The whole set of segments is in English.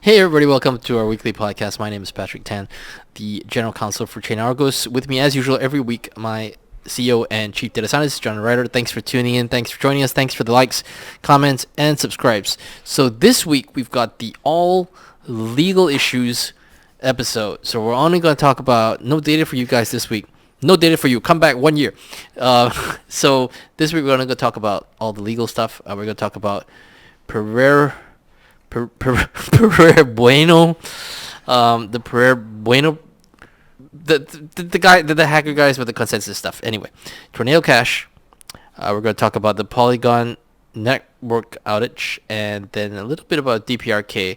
Hey everybody, welcome to our weekly podcast. My name is Patrick Tan, the General Counsel for ChainArgos. With me as usual every week, my CEO and Chief Data Scientist, Jonathan Reiter. Thanks for tuning in. Thanks for joining us. Thanks for the likes, comments, and subscribes. So this week we've got the all legal issues episode. So we're only going to talk about no data for you guys this week. No data for you. Come back 1 year. So this week we're going to go talk about all the legal stuff. We're going to talk about Pereira Bueno, the Pereira Bueno, the guy, the hacker guys with the consensus stuff. Anyway, Tornado Cash. We're going to talk about the Polygon network outage, and then a little bit about DPRK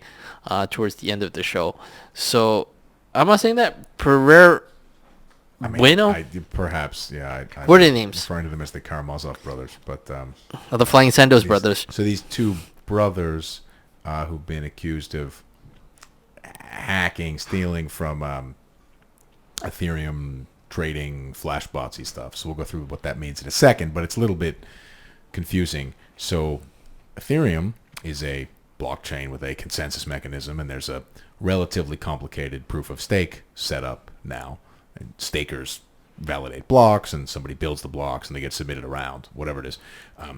towards the end of the show. So, I'm not saying that Pereira Bueno. Perhaps, yeah. What are their names? Referring to them as the Karamazov brothers, but The Flying Sandos brothers. So these two brothers who've been accused of hacking, stealing from Ethereum, trading, flashbotsy stuff. So we'll go through what that means in a second, but it's a little bit confusing. So Ethereum is a blockchain with a consensus mechanism, and there's a relatively complicated proof of stake setup now. And stakers validate blocks, and somebody builds the blocks, and they get submitted around, whatever it is.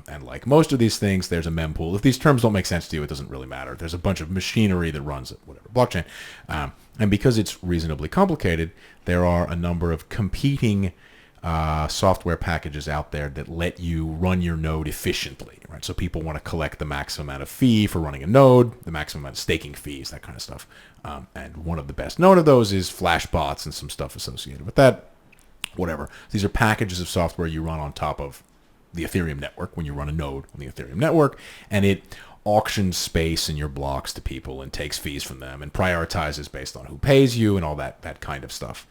And like most of these things, there's a mempool. If these terms don't make sense to you, it doesn't really matter. There's a bunch of machinery that runs it, whatever, blockchain. And because it's reasonably complicated, there are a number of competing software packages out there that let you run your node efficiently, right? So people want to collect the maximum amount of fee for running a node, the maximum amount of staking fees, that kind of stuff. And one of the best known of those is Flashbots and some stuff associated with that. Whatever. These are packages of software you run on top of the Ethereum network when you run a node on the Ethereum network, and it auctions space in your blocks to people and takes fees from them and prioritizes based on who pays you and all that kind of stuff.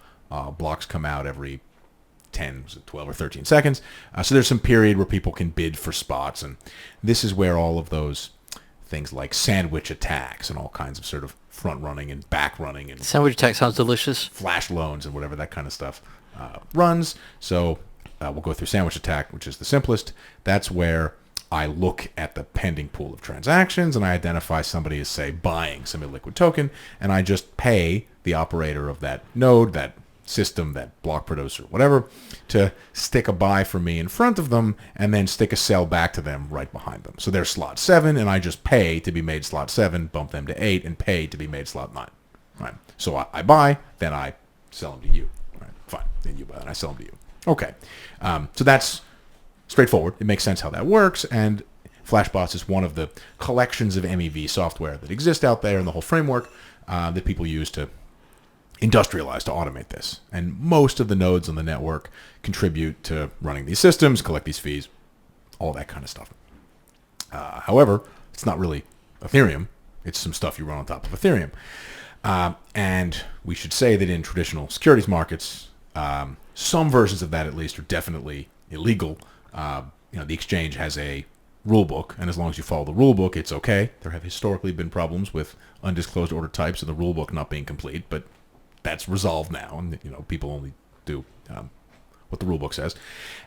Blocks come out every 10, 12 or 13 seconds. So there's some period where people can bid for spots, and this is where all of those things like sandwich attacks and all kinds of sort of front running and back running and Sandwich attack sounds delicious. flash loans and whatever that kind of stuff runs. So we'll go through sandwich attack, which is the simplest. That's where I look at the pending pool of transactions and I identify somebody as, say, buying some illiquid token, and I just pay the operator of that node, that system, that block producer, whatever, to stick a buy for me in front of them and then stick a sell back to them right behind them. So they're slot 7, and I just pay to be made slot 7, bump them to 8, and pay to be made slot 9. Right? So I buy, then I sell them to you. Right? Fine. Then you buy, and I sell them to you. Okay. So that's straightforward. It makes sense how that works, and Flashbots is one of the collections of MEV software that exist out there in the whole framework that people use to industrialize, to automate this. And most of the nodes on the network contribute to running these systems, collect these fees, all that kind of stuff. However, it's not really Ethereum. It's some stuff you run on top of Ethereum. And we should say that in traditional securities markets, some versions of that at least are definitely illegal. The exchange has a rule book, and as long as you follow the rule book, it's okay. There have historically been problems with undisclosed order types and the rule book not being complete, but that's resolved now, and people only do what the rule book says.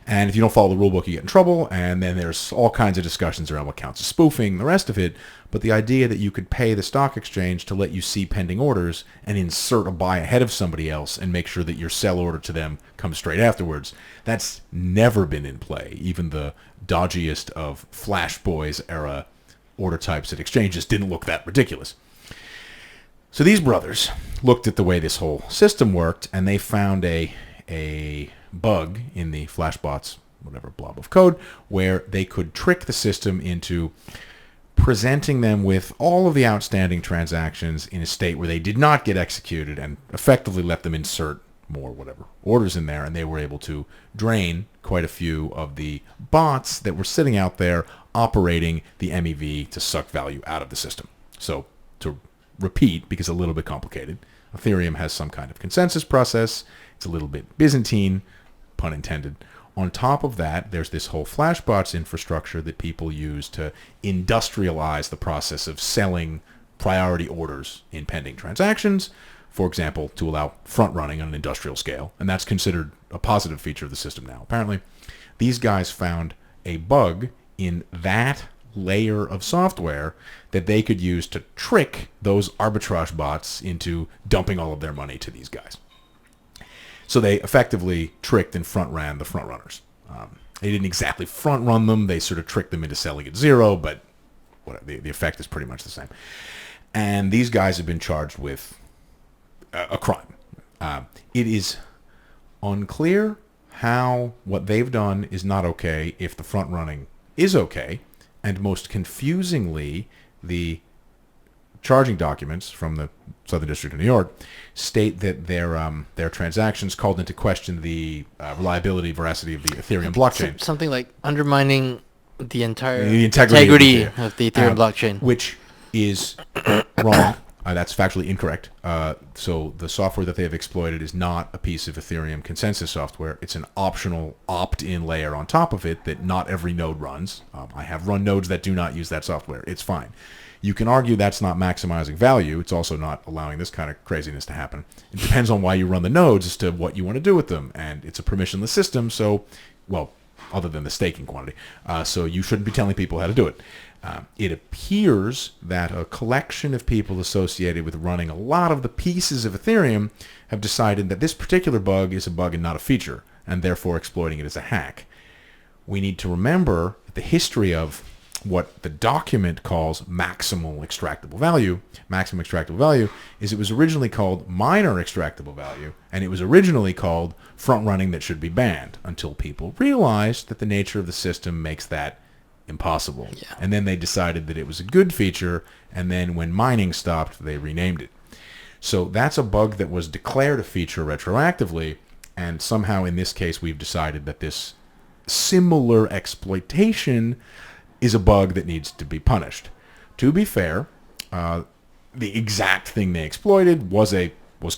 And if you don't follow the rule book, you get in trouble, and then there's all kinds of discussions around what counts as spoofing and the rest of it. But the idea that you could pay the stock exchange to let you see pending orders and insert a buy ahead of somebody else and make sure that your sell order to them comes straight afterwards, that's never been in play. Even the dodgiest of Flash Boys era order types at exchanges didn't look that ridiculous. So these brothers looked at the way this whole system worked, and they found a bug in the Flashbots, whatever blob of code, where they could trick the system into presenting them with all of the outstanding transactions in a state where they did not get executed, and effectively let them insert more whatever orders in there, and they were able to drain quite a few of the bots that were sitting out there operating the MEV to suck value out of the system. So to repeat, because it's a little bit complicated, Ethereum has some kind of consensus process. It's a little bit Byzantine, pun intended. On top of that, there's this whole Flashbots infrastructure that people use to industrialize the process of selling priority orders in pending transactions, for example, to allow front running on an industrial scale. And that's considered a positive feature of the system now. Apparently, these guys found a bug in that layer of software that they could use to trick those arbitrage bots into dumping all of their money to these guys. So they effectively tricked and front-ran the front-runners. They didn't exactly front-run them. They sort of tricked them into selling at zero, but the effect is pretty much the same. And these guys have been charged with a crime. It is unclear how what they've done is not okay if the front-running is okay. And most confusingly, the charging documents from the Southern District of New York state that their transactions called into question the reliability, veracity of the Ethereum blockchain. Something like undermining the integrity of the Ethereum blockchain. Which is wrong. That's factually incorrect. So the software that they have exploited is not a piece of Ethereum consensus software. It's an optional opt-in layer on top of it that not every node runs. I have run nodes that do not use that software. It's fine. You can argue that's not maximizing value. It's also not allowing this kind of craziness to happen. It depends on why you run the nodes as to what you want to do with them. And it's a permissionless system, so, well, other than the staking quantity. So you shouldn't be telling people how to do it. It appears that a collection of people associated with running a lot of the pieces of Ethereum have decided that this particular bug is a bug and not a feature, and therefore exploiting it as a hack. We need to remember the history of what the document calls maximal extractable value. Maximum extractable value is it was originally called minor extractable value, and it was originally called front-running that should be banned until people realized that the nature of the system makes that impossible. Yeah. And then they decided that it was a good feature, and then when mining stopped, they renamed it. So that's a bug that was declared a feature retroactively, and somehow in this case we've decided that this similar exploitation is a bug that needs to be punished. To be fair, the exact thing they exploited was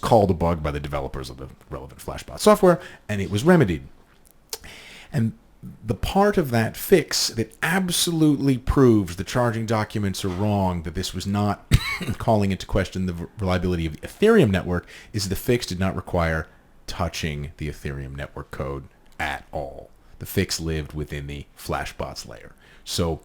called a bug by the developers of the relevant Flashbot software, and it was remedied. And the part of that fix that absolutely proves the charging documents are wrong, that this was not calling into question the reliability of the Ethereum network, is the fix did not require touching the Ethereum network code at all. The fix lived within the Flashbots layer. So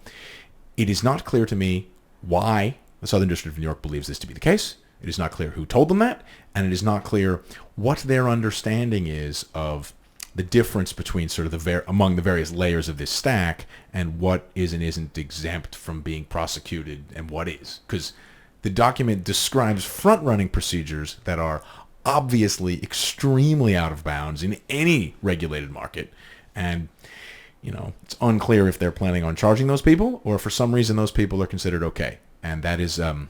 it is not clear to me why the Southern District of New York believes this to be the case. It is not clear who told them that, and it is not clear what their understanding is of the difference between sort of among the various layers of this stack and what is and isn't exempt from being prosecuted and what is. Because the document describes front-running procedures that are obviously extremely out of bounds in any regulated market, and it's unclear if they're planning on charging those people or if for some reason those people are considered okay. And that is a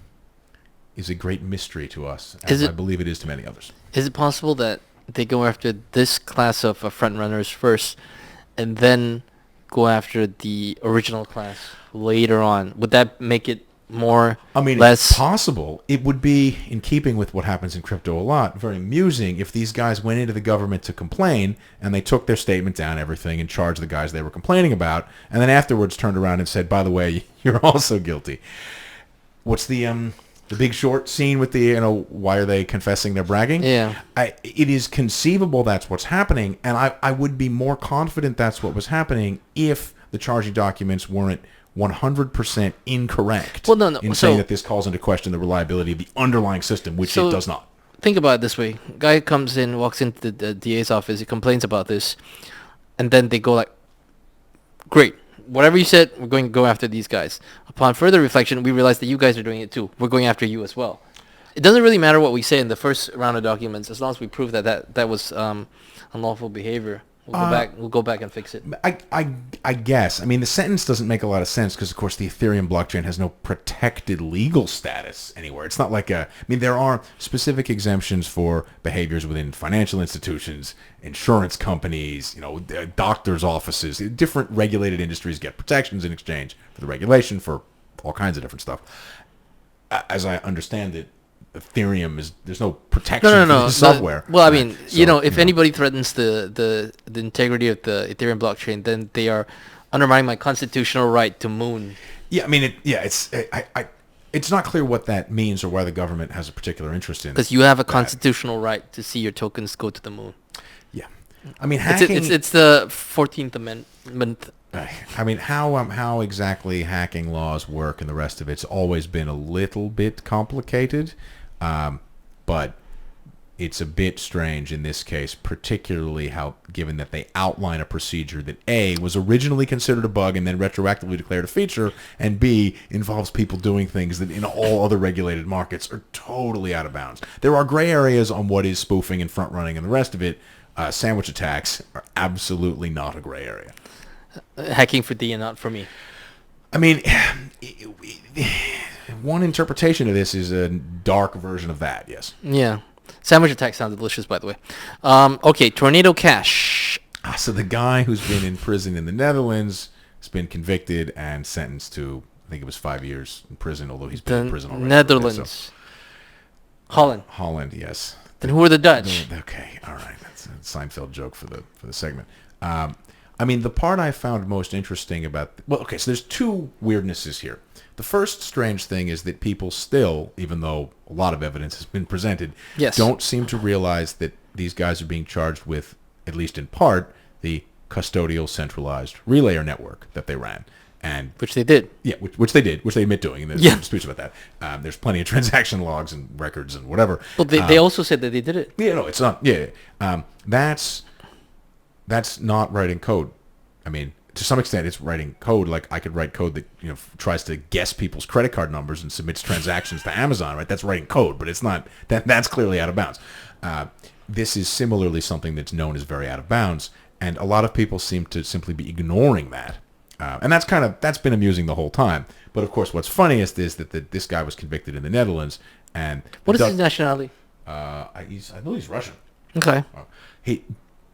great mystery to us, as I believe it is to many others. Is it possible that they go after this class of front runners first and then go after the original class later on? Would that make it more, less? It's possible. It would be, in keeping with what happens in crypto a lot, very amusing if these guys went into the government to complain and they took their statement down, everything, and charged the guys they were complaining about, and then afterwards turned around and said, by the way, you're also guilty. What's the Big Short scene with the, why are they confessing they're bragging? Yeah. It is conceivable that's what's happening, and I would be more confident that's what was happening if the charging documents weren't 100% incorrect in saying that this calls into question the reliability of the underlying system, which it does not. Think about it this way. Guy comes in, walks into the DA's office, he complains about this, and then they go like, great, whatever you said, we're going to go after these guys. Upon further reflection, we realize that you guys are doing it too. We're going after you as well. It doesn't really matter what we say in the first round of documents, as long as we prove that was unlawful behavior. We'll go back and fix it. I guess. The sentence doesn't make a lot of sense because, of course, the Ethereum blockchain has no protected legal status anywhere. It's not like there are specific exemptions for behaviors within financial institutions, insurance companies, doctors' offices. Different regulated industries get protections in exchange for the regulation for all kinds of different stuff. As I understand it, Ethereum there's no protection for the software. If anybody threatens the integrity of the Ethereum blockchain, then they are undermining my constitutional right to moon. Yeah, it's not clear what that means or why the government has a particular interest in it. Because you have a constitutional right to see your tokens go to the moon. Yeah, hacking. It's the 14th Amendment I mean, how exactly hacking laws work and the rest of it's always been a little bit complicated, but it's a bit strange in this case, particularly how, given that they outline a procedure that A, was originally considered a bug and then retroactively declared a feature, and B, involves people doing things that in all other regulated markets are totally out of bounds. There are gray areas on what is spoofing and front running and the rest of it. Sandwich attacks are absolutely not a gray area. Hacking for D and not for me. I mean, one interpretation of this is a dark version of that, yes. Yeah. Sandwich attack sounds delicious, by the way. Okay, Tornado Cash. So the guy who's been in prison in the Netherlands has been convicted and sentenced to, I think it was 5 years in prison, although he's been in prison already. Netherlands. Holland. Holland, yes. Then who are the Dutch? Okay, all right. That's a Seinfeld joke for the segment. I mean, the part I found most interesting about... Well, okay, so there's two weirdnesses here. The first strange thing is that people still, even though a lot of evidence has been presented, don't seem to realize that these guys are being charged with, at least in part, the custodial centralized relayer network that they ran. And which they did. Yeah, which they did, which they admit doing. And there's no disputes about that. There's plenty of transaction logs and records and whatever. Well, they also said that they did it. Yeah, no, it's not. Yeah, that's not writing code. I mean, to some extent, it's writing code. Like I could write code that tries to guess people's credit card numbers and submits transactions to Amazon. Right? That's writing code, but it's not. That's clearly out of bounds. This is similarly something that's known as very out of bounds, and a lot of people seem to simply be ignoring that. And that's been amusing the whole time. But of course, what's funniest is that this guy was convicted in the Netherlands. And what is his nationality? I know he's Russian. Okay.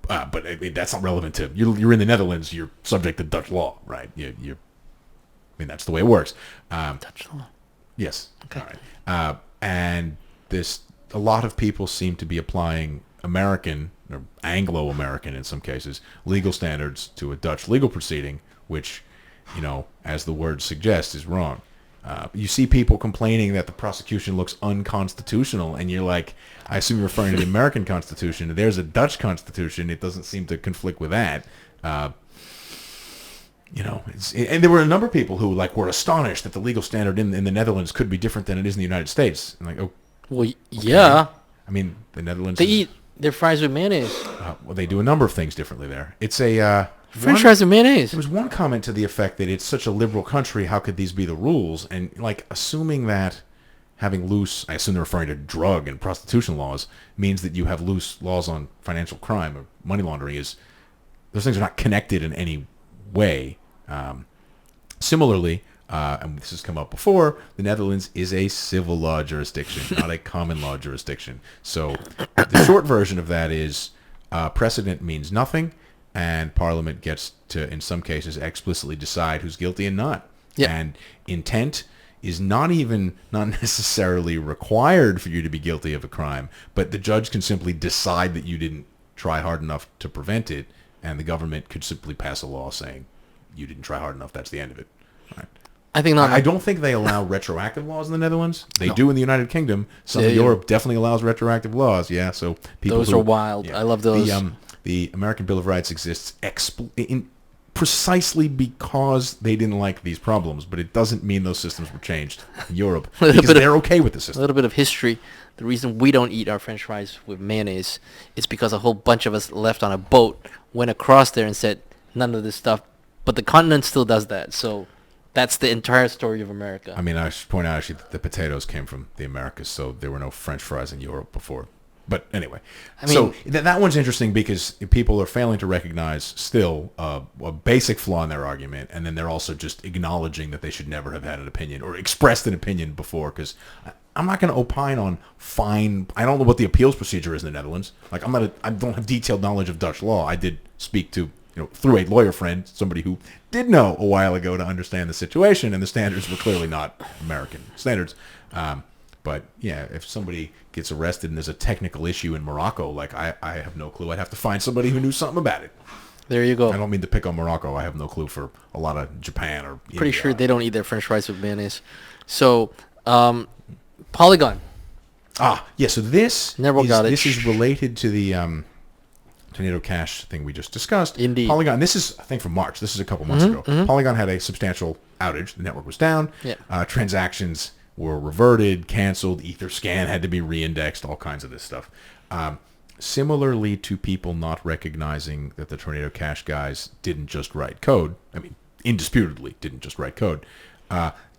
But I mean, that's not relevant to you're in the Netherlands. You're subject to Dutch law, right? I mean, that's the way it works. Dutch law. Yes. Okay. All right. And a lot of people seem to be applying American or Anglo-American in some cases legal standards to a Dutch legal proceeding, which, as the word suggests, is wrong. You see people complaining that the prosecution looks unconstitutional, and you're like, I assume you're referring to the American Constitution. There's a Dutch Constitution. It doesn't seem to conflict with that. And there were a number of people who were astonished that the legal standard in the Netherlands could be different than it is in the United States. And like, oh, well, okay. Yeah. I mean, the Netherlands. They eat their fries with mayonnaise. Well, they do a number of things differently there. It's a French fries with mayonnaise. There was one comment to the effect that it's such a liberal country, how could these be the rules? And assuming that having loose, I assume they're referring to drug and prostitution laws, means that you have loose laws on financial crime or money laundering. Those things are not connected in any way. Similarly, and this has come up before, the Netherlands is a civil law jurisdiction, not a common law jurisdiction. So the short version of that is precedent means nothing, and Parliament gets to, in some cases, explicitly decide who's guilty and not. Yep. And intent is not necessarily required for you to be guilty of a crime, but the judge can simply decide that you didn't try hard enough to prevent it, and the government could simply pass a law saying you didn't try hard enough, that's the end of it. Right. I think not. I don't think they allow retroactive laws in the Netherlands. They do in the United Kingdom. Some of Europe definitely allows retroactive laws. Yeah, so those are wild. Yeah. I love those. The American Bill of Rights exists precisely because they didn't like these problems, but it doesn't mean those systems were changed in Europe because they're okay with the system. A little bit of history. The reason we don't eat our French fries with mayonnaise is because a whole bunch of us left on a boat, went across there and said, none of this stuff. But the continent still does that. So that's the entire story of America. I mean, I should point out actually that the potatoes came from the Americas, so there were no French fries in Europe before. But anyway, so that one's interesting because people are failing to recognize still a basic flaw in their argument, and then they're also just acknowledging that they should never have had an opinion or expressed an opinion before. Because I'm not going to opine on fine. I don't know what the appeals procedure is in the Netherlands. I don't have detailed knowledge of Dutch law. I did speak to through a lawyer friend, somebody who did know a while ago to understand the situation, and the standards were clearly not American standards. But yeah, if somebody gets arrested and there's a technical issue in Morocco, I have no clue. I'd have to find somebody who knew something about it. There you go. I don't mean to pick on Morocco. I have no clue for a lot of Japan or India. Pretty sure they don't eat their French fries with mayonnaise. So, Polygon. Yeah. So this is related to the Tornado Cash thing we just discussed. Indeed. Polygon, this is, I think, from March. This is a couple months ago. Polygon had a substantial outage. The network was down. Yeah. Transactions were reverted, canceled. Etherscan had to be reindexed, all kinds of this stuff. Similarly to people not recognizing that the Tornado Cash guys didn't just write code, I mean, indisputably didn't just write code,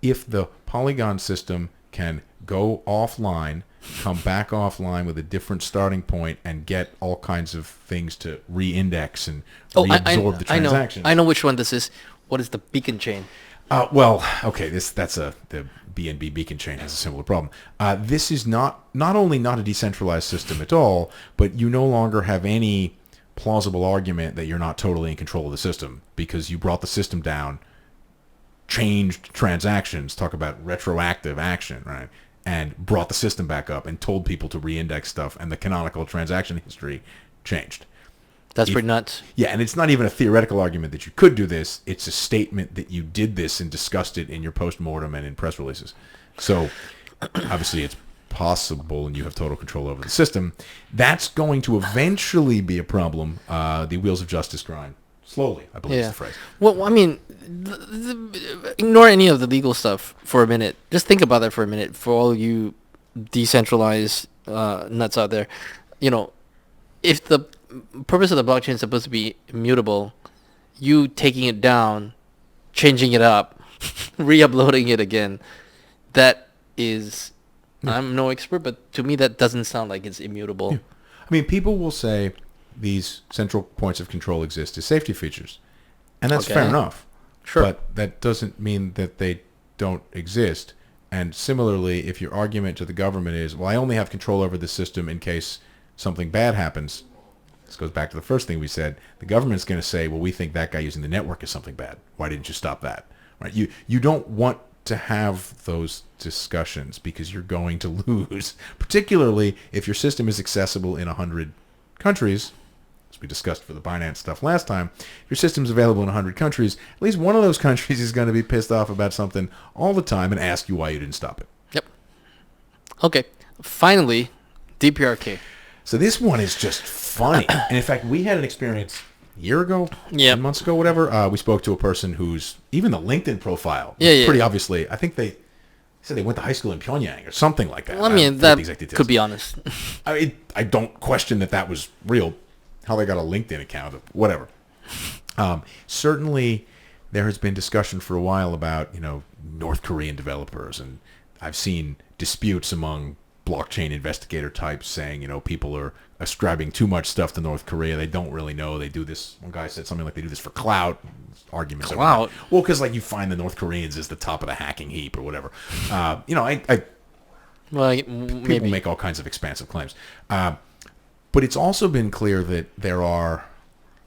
if the Polygon system can go offline, come back offline with a different starting point, and get all kinds of things to re-index and reabsorb the transactions. I know which one this is. What is the beacon chain? Well, okay, the BNB beacon chain has a similar problem. This is not only not a decentralized system at all, but you no longer have any plausible argument that you're not totally in control of the system because you brought the system down, changed transactions, talk about retroactive action, right? And brought the system back up and told people to reindex stuff, and the canonical transaction history changed. That's pretty nuts. Yeah, and it's not even a theoretical argument that you could do this. It's a statement that you did this and discussed it in your post-mortem and in press releases. So, obviously, it's possible and you have total control over the system. That's going to eventually be a problem. The wheels of justice grind slowly, I believe is the phrase. Well, I mean, ignore any of the legal stuff for a minute. Just think about that for a minute for all you decentralized nuts out there. You know, if the purpose of the blockchain is supposed to be immutable, you taking it down, changing it up, re-uploading it again, that is, I'm no expert, but to me that doesn't sound like it's immutable. Yeah. I mean, people will say these central points of control exist as safety features, and that's fair enough. Sure. But that doesn't mean that they don't exist. And similarly, if your argument to the government is, well, I only have control over the system in case something bad happens, this goes back to the first thing we said. The government's going to say, well, we think that guy using the network is something bad. Why didn't you stop that? Right? You don't want to have those discussions because you're going to lose, particularly if your system is accessible in 100 countries. As we discussed for the Binance stuff last time, your system's available in 100 countries. At least one of those countries is going to be pissed off about something all the time and ask you why you didn't stop it. Yep. Okay. Finally, DPRK. So this one is just funny. And in fact, we had an experience a year ago, 10 months ago, whatever. We spoke to a person whose, even the LinkedIn profile, pretty obviously, I think they said they went to high school in Pyongyang or something like that. Well, I mean, that could be honest. I don't question that was real. How they got a LinkedIn account, whatever. Certainly, there has been discussion for a while about, North Korean developers, and I've seen disputes among blockchain investigator types saying, people are ascribing too much stuff to North Korea. They don't really know. They do this. One guy said something like they do this for clout. Arguments. Clout? Well, because you find the North Koreans as the top of the hacking heap or whatever. People make all kinds of expansive claims. But it's also been clear that there are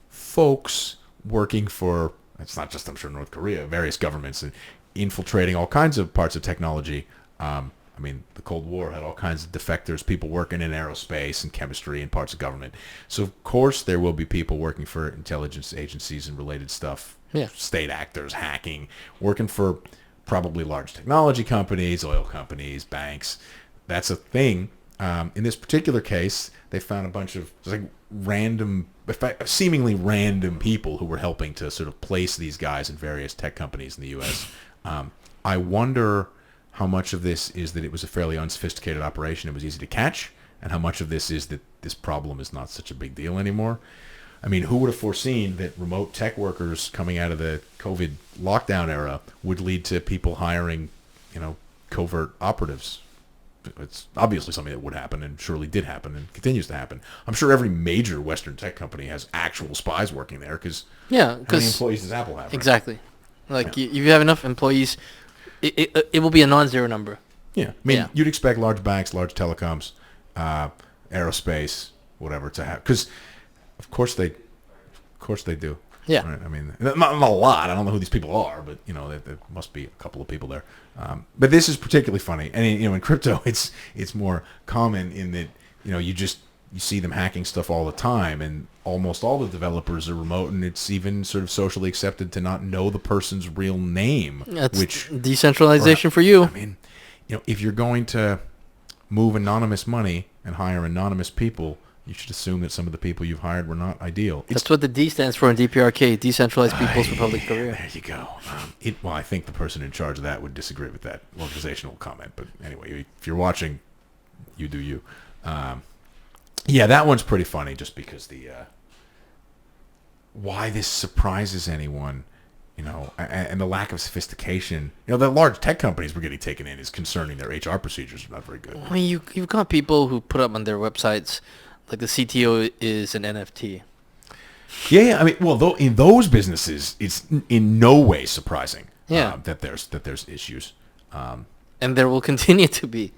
folks working for, it's not just, I'm sure, North Korea, various governments, and infiltrating all kinds of parts of technology. The Cold War had all kinds of defectors, people working in aerospace and chemistry and parts of government. So, of course, there will be people working for intelligence agencies and related stuff, state actors, hacking, working for probably large technology companies, oil companies, banks. That's a thing. In this particular case, they found a bunch of seemingly random people who were helping to sort of place these guys in various tech companies in the U.S. I wonder how much of this is that it was a fairly unsophisticated operation, it was easy to catch, and how much of this is that this problem is not such a big deal anymore. I mean, who would have foreseen that remote tech workers coming out of the COVID lockdown era would lead to people hiring, covert operatives? It's obviously something that would happen and surely did happen and continues to happen. I'm sure every major Western tech company has actual spies working there because how many employees does Apple have? Right? Exactly. If you have enough employees, it will be a non-zero number. Yeah. You'd expect large banks, large telecoms, aerospace, whatever to have, because of course they do. Yeah. Right? I mean, not a lot. I don't know who these people are, but there must be a couple of people there. But this is particularly funny, and in crypto, it's more common in that you see them hacking stuff all the time, and almost all the developers are remote, and it's even sort of socially accepted to not know the person's real name. That's decentralization for you. I mean, if you're going to move anonymous money and hire anonymous people, you should assume that some of the people you've hired were not ideal. That's what the D stands for in DPRK, Decentralized People's Republic of Korea. There you go. Well, I think the person in charge of that would disagree with that organizational comment. But anyway, if you're watching, you do you. Yeah, that one's pretty funny just because why this surprises anyone, and the lack of sophistication. The large tech companies we're getting taken in is concerning. Their HR procedures are not very good. I mean, you've got people who put up on their websites, like the CTO is an NFT. Yeah. I mean, well, though in those businesses, it's in no way surprising. Yeah. That there's issues. And there will continue to be.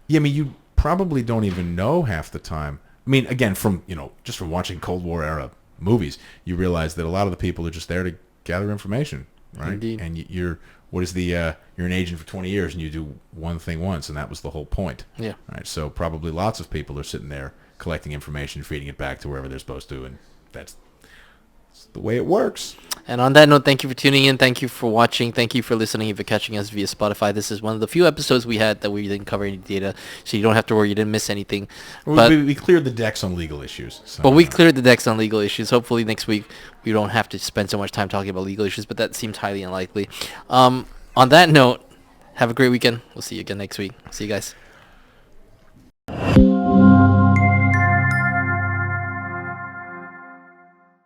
Yeah, I mean, you probably don't even know half the time. I mean, again, from just from watching Cold War era movies, you realize that a lot of the people are just there to gather information, right? Indeed. And you're an agent for 20 years and you do one thing once, and that was the whole point. Yeah. Right. So probably lots of people are sitting there collecting information, feeding it back to wherever they're supposed to, and that's the way it works. And on that note, thank you for tuning in. Thank you for watching. Thank you for listening. If you're catching us via Spotify, this is one of the few episodes we had that we didn't cover any data, so you don't have to worry you didn't miss anything. But We cleared the decks on legal issues. So, we cleared the decks on legal issues. Hopefully next week we don't have to spend so much time talking about legal issues, but that seems highly unlikely. On that note, have a great weekend. We'll see you again next week. See you guys.